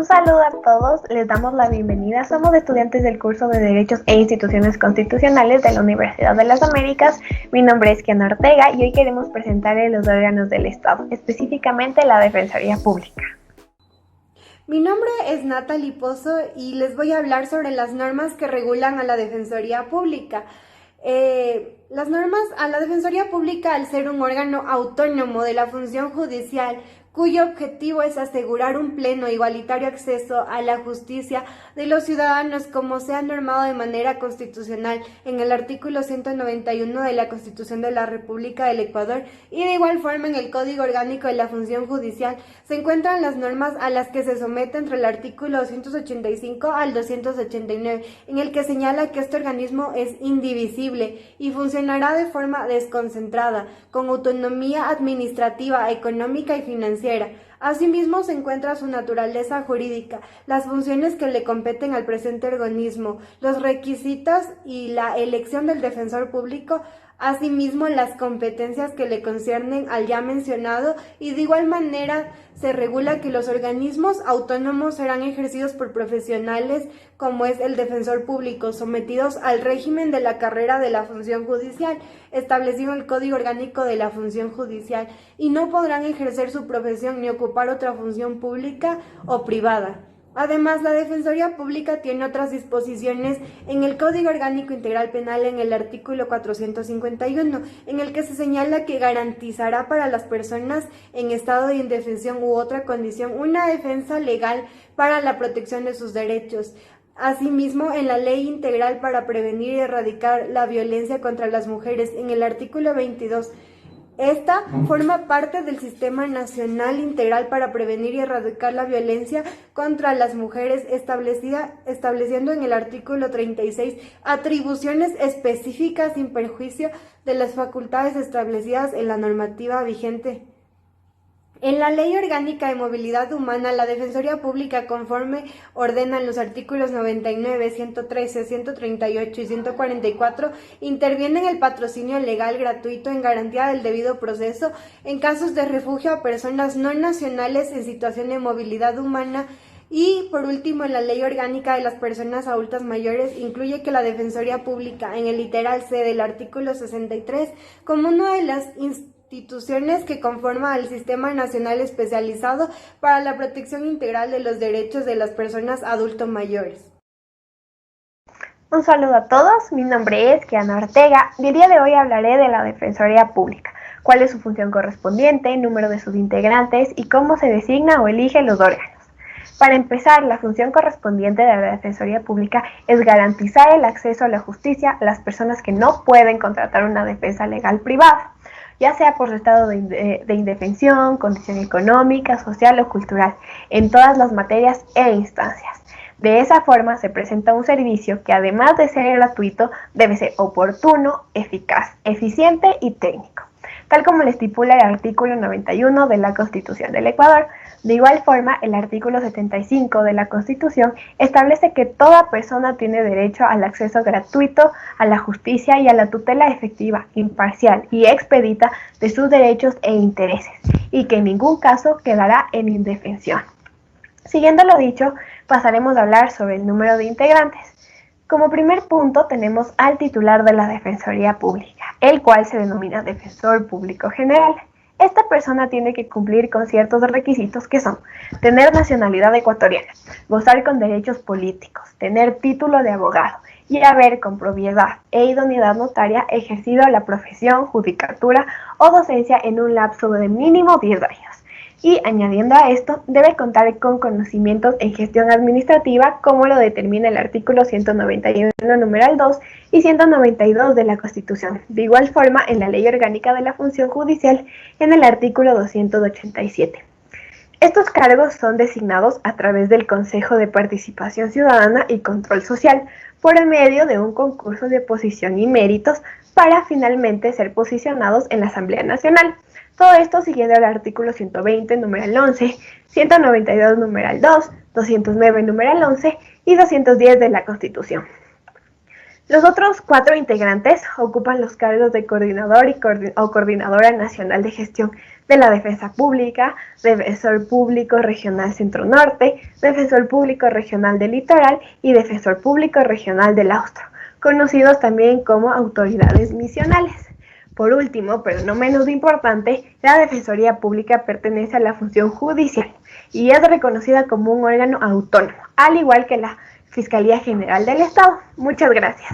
Un saludo a todos, les damos la bienvenida. Somos estudiantes del curso de Derechos e Instituciones Constitucionales de la Universidad de las Américas. Mi nombre es Kiana Ortega y hoy queremos presentarles los órganos del Estado, específicamente la Defensoría Pública. Mi nombre es Natalie Pozo y les voy a hablar sobre las normas que regulan a la Defensoría Pública. Las normas a la Defensoría Pública, al ser un órgano autónomo de la función judicial, cuyo objetivo es asegurar un pleno e igualitario acceso a la justicia de los ciudadanos, como se ha normado de manera constitucional en el artículo 191 de la Constitución de la República del Ecuador y de igual forma en el Código Orgánico de la Función Judicial, se encuentran las normas a las que se somete entre el artículo 285 al 289, en el que señala que este organismo es indivisible y funcionará de forma desconcentrada, con autonomía administrativa, económica y financiera. Asimismo, se encuentra su naturaleza jurídica, las funciones que le competen al presente organismo, los requisitos y la elección del defensor público, asimismo las competencias que le conciernen al ya mencionado, y de igual manera se regula que los organismos autónomos serán ejercidos por profesionales como es el defensor público, sometidos al régimen de la carrera de la función judicial, establecido en el Código Orgánico de la Función Judicial, y no podrán ejercer su profesión ni ocupar otra función pública o privada. Además, la Defensoría Pública tiene otras disposiciones en el Código Orgánico Integral Penal en el artículo 451, en el que se señala que garantizará para las personas en estado de indefensión u otra condición una defensa legal para la protección de sus derechos. Asimismo, en la Ley Integral para Prevenir y Erradicar la Violencia contra las Mujeres, en el artículo 22, esta forma parte del Sistema Nacional Integral para Prevenir y Erradicar la Violencia contra las Mujeres, estableciendo en el artículo 36 atribuciones específicas sin perjuicio de las facultades establecidas en la normativa vigente. En la Ley Orgánica de Movilidad Humana, la Defensoría Pública, conforme ordenan los artículos 99, 113, 138 y 144, interviene en el patrocinio legal gratuito en garantía del debido proceso en casos de refugio a personas no nacionales en situación de movilidad humana. Y, por último, en la Ley Orgánica de las Personas Adultas Mayores incluye que la Defensoría Pública, en el literal C del artículo 63, como una de las instituciones que conforman al Sistema Nacional Especializado para la Protección Integral de los Derechos de las Personas Adultos Mayores. Un saludo a todos, mi nombre es Kiana Ortega y el día de hoy hablaré de la Defensoría Pública, cuál es su función correspondiente, número de sus integrantes y cómo se designa o elige los órganos. Para empezar, la función correspondiente de la Defensoría Pública es garantizar el acceso a la justicia a las personas que no pueden contratar una defensa legal privada, ya sea por su estado de indefensión, condición económica, social o cultural, en todas las materias e instancias. De esa forma se presenta un servicio que, además de ser gratuito, debe ser oportuno, eficaz, eficiente y técnico, tal como lo estipula el artículo 91 de la Constitución del Ecuador. De igual forma, el artículo 75 de la Constitución establece que toda persona tiene derecho al acceso gratuito a la justicia y a la tutela efectiva, imparcial y expedita de sus derechos e intereses, y que en ningún caso quedará en indefensión. Siguiendo lo dicho, pasaremos a hablar sobre el número de integrantes. Como primer punto tenemos al titular de la Defensoría Pública, el cual se denomina Defensor Público General. Esta persona tiene que cumplir con ciertos requisitos que son tener nacionalidad ecuatoriana, gozar con derechos políticos, tener título de abogado y haber con propiedad e idoneidad notaria ejercido la profesión, judicatura o docencia en un lapso de mínimo 10 años. Y añadiendo a esto, debe contar con conocimientos en gestión administrativa, como lo determina el artículo 191, numeral 2 y 192 de la Constitución. De igual forma, en la Ley Orgánica de la Función Judicial, en el artículo 287. Estos cargos son designados a través del Consejo de Participación Ciudadana y Control Social, por el medio de un concurso de posición y méritos para finalmente ser posicionados en la Asamblea Nacional. Todo esto siguiendo el artículo 120, numeral 11, 192, numeral 2, 209, numeral 11 y 210 de la Constitución. Los otros 4 integrantes ocupan los cargos de coordinador o coordinadora nacional de gestión de la defensa pública, defensor público regional centro-norte, defensor público regional del litoral y defensor público regional del austro, conocidos también como autoridades misionales. Por último, pero no menos importante, la Defensoría Pública pertenece a la función judicial y es reconocida como un órgano autónomo, al igual que la Fiscalía General del Estado. Muchas gracias.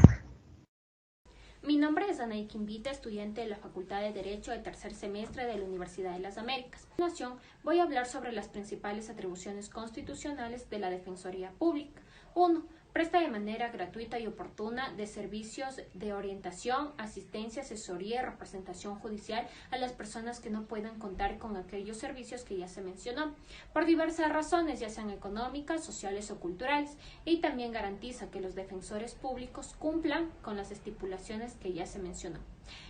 Mi nombre es Anaí Quimbita, estudiante de la Facultad de Derecho de tercer semestre de la Universidad de las Américas. A continuación, voy a hablar sobre las principales atribuciones constitucionales de la Defensoría Pública. 1. Presta de manera gratuita y oportuna de servicios de orientación, asistencia, asesoría y representación judicial a las personas que no puedan contar con aquellos servicios que ya se mencionó, por diversas razones, ya sean económicas, sociales o culturales, y también garantiza que los defensores públicos cumplan con las estipulaciones que ya se mencionó.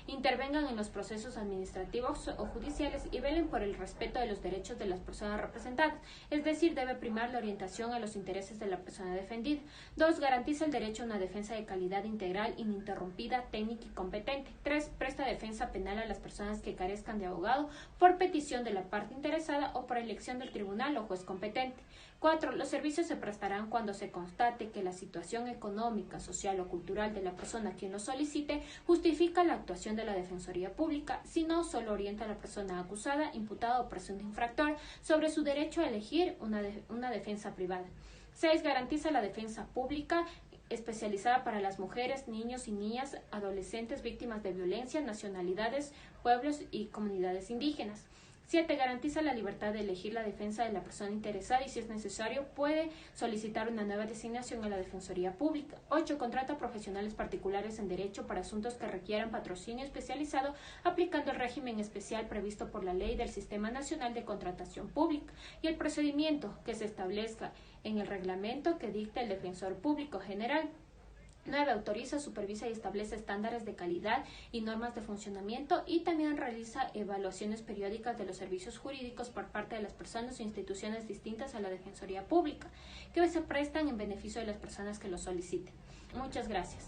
Intervengan en los procesos administrativos o judiciales y velen por el respeto de los derechos de las personas representadas, es decir, debe primar la orientación a los intereses de la persona defendida. 2. Garantiza el derecho a una defensa de calidad integral, ininterrumpida, técnica y competente. 3. Presta defensa penal a las personas que carezcan de abogado por petición de la parte interesada o por elección del tribunal o juez competente. 4. Los servicios se prestarán cuando se constate que la situación económica, social o cultural de la persona quien lo solicite justifica la actuación de la Defensoría Pública, si no, solo orienta a la persona acusada, imputada o presunto infractor sobre su derecho a elegir una defensa privada. 6. Garantiza la defensa pública especializada para las mujeres, niños y niñas, adolescentes víctimas de violencia, nacionalidades, pueblos y comunidades indígenas. 7. Garantiza la libertad de elegir la defensa de la persona interesada y, si es necesario, puede solicitar una nueva designación a la Defensoría Pública. 8. Contrata profesionales particulares en derecho para asuntos que requieran patrocinio especializado, aplicando el régimen especial previsto por la Ley del Sistema Nacional de Contratación Pública y el procedimiento que se establezca en el reglamento que dicta el Defensor Público General. 9. Autoriza, supervisa y establece estándares de calidad y normas de funcionamiento, y también realiza evaluaciones periódicas de los servicios jurídicos por parte de las personas o instituciones distintas a la Defensoría Pública que se prestan en beneficio de las personas que lo soliciten. Muchas gracias.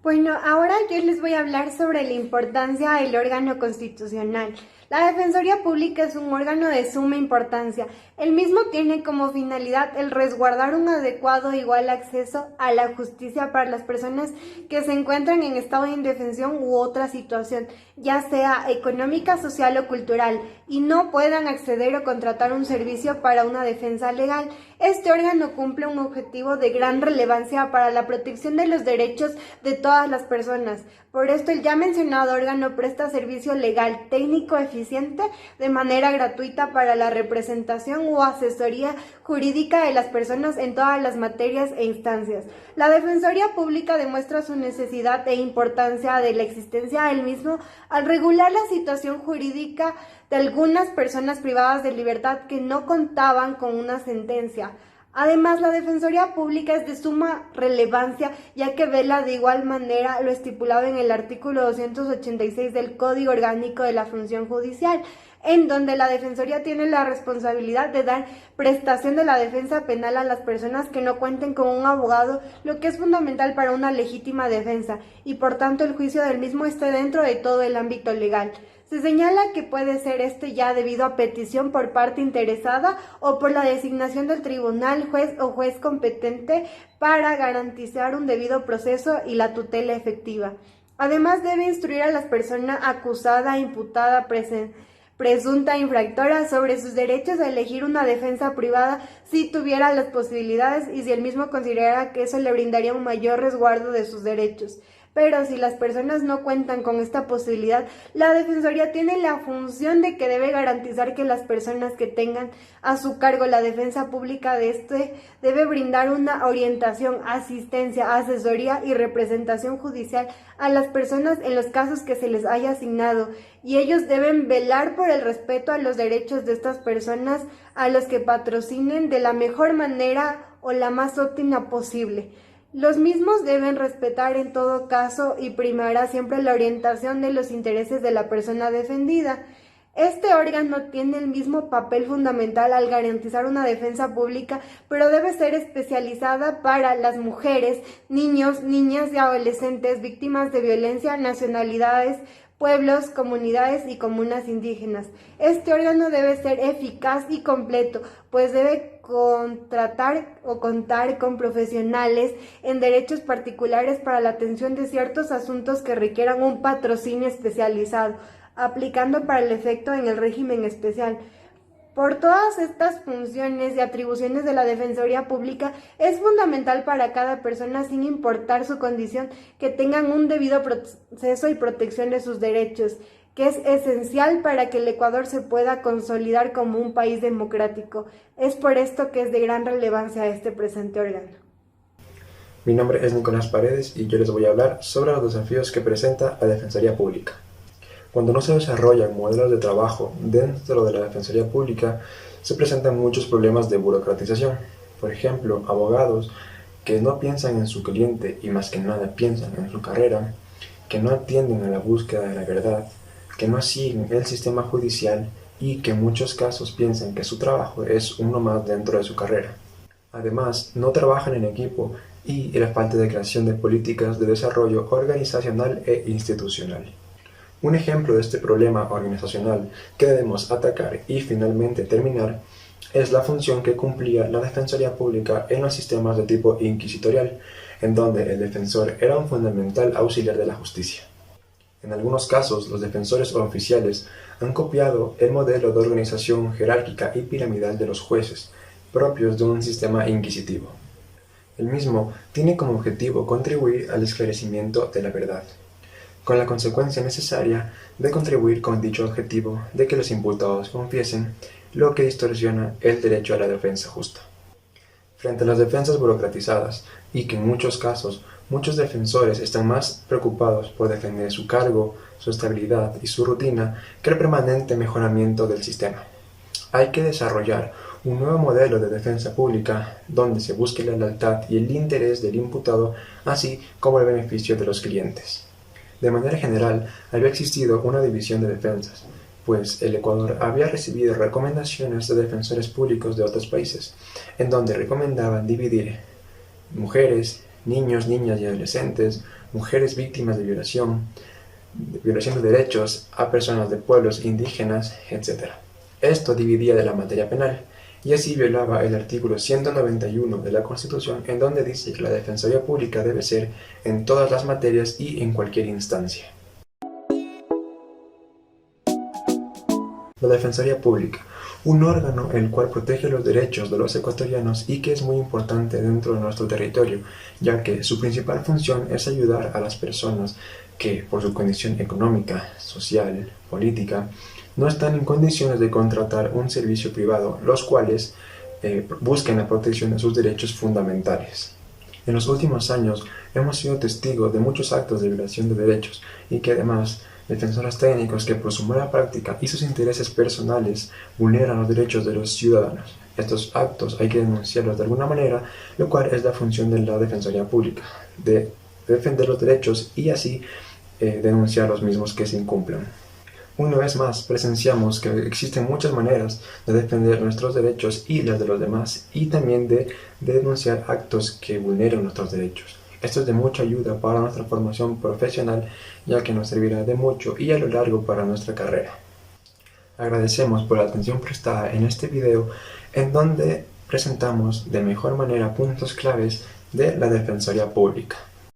Bueno, ahora yo les voy a hablar sobre la importancia del órgano constitucional. La Defensoría Pública es un órgano de suma importancia. El mismo tiene como finalidad el resguardar un adecuado e igual acceso a la justicia para las personas que se encuentran en estado de indefensión u otra situación, ya sea económica, social o cultural, y no puedan acceder o contratar un servicio para una defensa legal. Este órgano cumple un objetivo de gran relevancia para la protección de los derechos de todas las personas. Por esto, el ya mencionado órgano presta servicio legal, técnico, eficiente, de manera gratuita para la representación o asesoría jurídica de las personas en todas las materias e instancias. La Defensoría Pública demuestra su necesidad e importancia de la existencia del mismo al regular la situación jurídica de algunas personas privadas de libertad que no contaban con una sentencia. Además, la Defensoría Pública es de suma relevancia, ya que vela de igual manera lo estipulado en el artículo 286 del Código Orgánico de la Función Judicial, en donde la Defensoría tiene la responsabilidad de dar prestación de la defensa penal a las personas que no cuenten con un abogado, lo que es fundamental para una legítima defensa, y por tanto el juicio del mismo esté dentro de todo el ámbito legal. Se señala que puede ser ya debido a petición por parte interesada o por la designación del tribunal, juez o juez competente para garantizar un debido proceso y la tutela efectiva. Además, debe instruir a la persona acusada, imputada, presunta infractora sobre sus derechos a elegir una defensa privada si tuviera las posibilidades y si el mismo considerara que eso le brindaría un mayor resguardo de sus derechos. Pero si las personas no cuentan con esta posibilidad, la Defensoría tiene la función de que debe garantizar que las personas que tengan a su cargo la defensa pública debe brindar una orientación, asistencia, asesoría y representación judicial a las personas en los casos que se les haya asignado, y ellos deben velar por el respeto a los derechos de estas personas a los que patrocinen de la mejor manera o la más óptima posible. Los mismos deben respetar en todo caso y primará siempre la orientación de los intereses de la persona defendida. Este órgano tiene el mismo papel fundamental al garantizar una defensa pública, pero debe ser especializada para las mujeres, niños, niñas y adolescentes víctimas de violencia, nacionalidades, pueblos, comunidades y comunas indígenas. Este órgano debe ser eficaz y completo, pues debe contratar o contar con profesionales en derechos particulares para la atención de ciertos asuntos que requieran un patrocinio especializado, aplicando para el efecto en el régimen especial. Por todas estas funciones y atribuciones de la Defensoría Pública, es fundamental para cada persona, sin importar su condición, que tengan un debido proceso y protección de sus derechos, que es esencial para que el Ecuador se pueda consolidar como un país democrático. Es por esto que es de gran relevancia este presente órgano. Mi nombre es Nicolás Paredes y yo les voy a hablar sobre los desafíos que presenta la Defensoría Pública. Cuando no se desarrollan modelos de trabajo dentro de la Defensoría Pública, se presentan muchos problemas de burocratización. Por ejemplo, abogados que no piensan en su cliente y más que nada piensan en su carrera, que no atienden a la búsqueda de la verdad, que no siguen el sistema judicial y que en muchos casos piensan que su trabajo es uno más dentro de su carrera. Además, no trabajan en equipo y la falta de creación de políticas de desarrollo organizacional e institucional. Un ejemplo de este problema organizacional que debemos atacar y finalmente terminar es la función que cumplía la Defensoría Pública en los sistemas de tipo inquisitorial, en donde el defensor era un fundamental auxiliar de la justicia. En algunos casos, los defensores oficiales han copiado el modelo de organización jerárquica y piramidal de los jueces, propios de un sistema inquisitivo. El mismo tiene como objetivo contribuir al esclarecimiento de la verdad, con la consecuencia necesaria de contribuir con dicho objetivo de que los imputados confiesen, lo que distorsiona el derecho a la defensa justa. Frente a las defensas burocratizadas, y que en muchos casos muchos defensores están más preocupados por defender su cargo, su estabilidad y su rutina que el permanente mejoramiento del sistema. Hay que desarrollar un nuevo modelo de defensa pública donde se busque la lealtad y el interés del imputado, así como el beneficio de los clientes. De manera general, había existido una división de defensas, pues el Ecuador había recibido recomendaciones de defensores públicos de otros países, en donde recomendaban dividir mujeres, niños, niñas y adolescentes, mujeres víctimas de violación de derechos a personas de pueblos indígenas, etc. Esto dividía de la materia penal, y así violaba el artículo 191 de la Constitución, en donde dice que la Defensoría Pública debe ser en todas las materias y en cualquier instancia. La Defensoría Pública, un órgano el cual protege los derechos de los ecuatorianos y que es muy importante dentro de nuestro territorio, ya que su principal función es ayudar a las personas que, por su condición económica, social, política, no están en condiciones de contratar un servicio privado, los cuales buscan la protección de sus derechos fundamentales. En los últimos años hemos sido testigos de muchos actos de violación de derechos y que además defensores técnicos que por su mala práctica y sus intereses personales vulneran los derechos de los ciudadanos. Estos actos hay que denunciarlos de alguna manera, lo cual es la función de la Defensoría Pública, de defender los derechos y así denunciar los mismos que se incumplan. Una vez más, presenciamos que existen muchas maneras de defender nuestros derechos y las de los demás, y también de denunciar actos que vulneran nuestros derechos. Esto es de mucha ayuda para nuestra formación profesional, ya que nos servirá de mucho y a lo largo para nuestra carrera. Agradecemos por la atención prestada en este video, en donde presentamos de mejor manera puntos claves de la Defensoría Pública.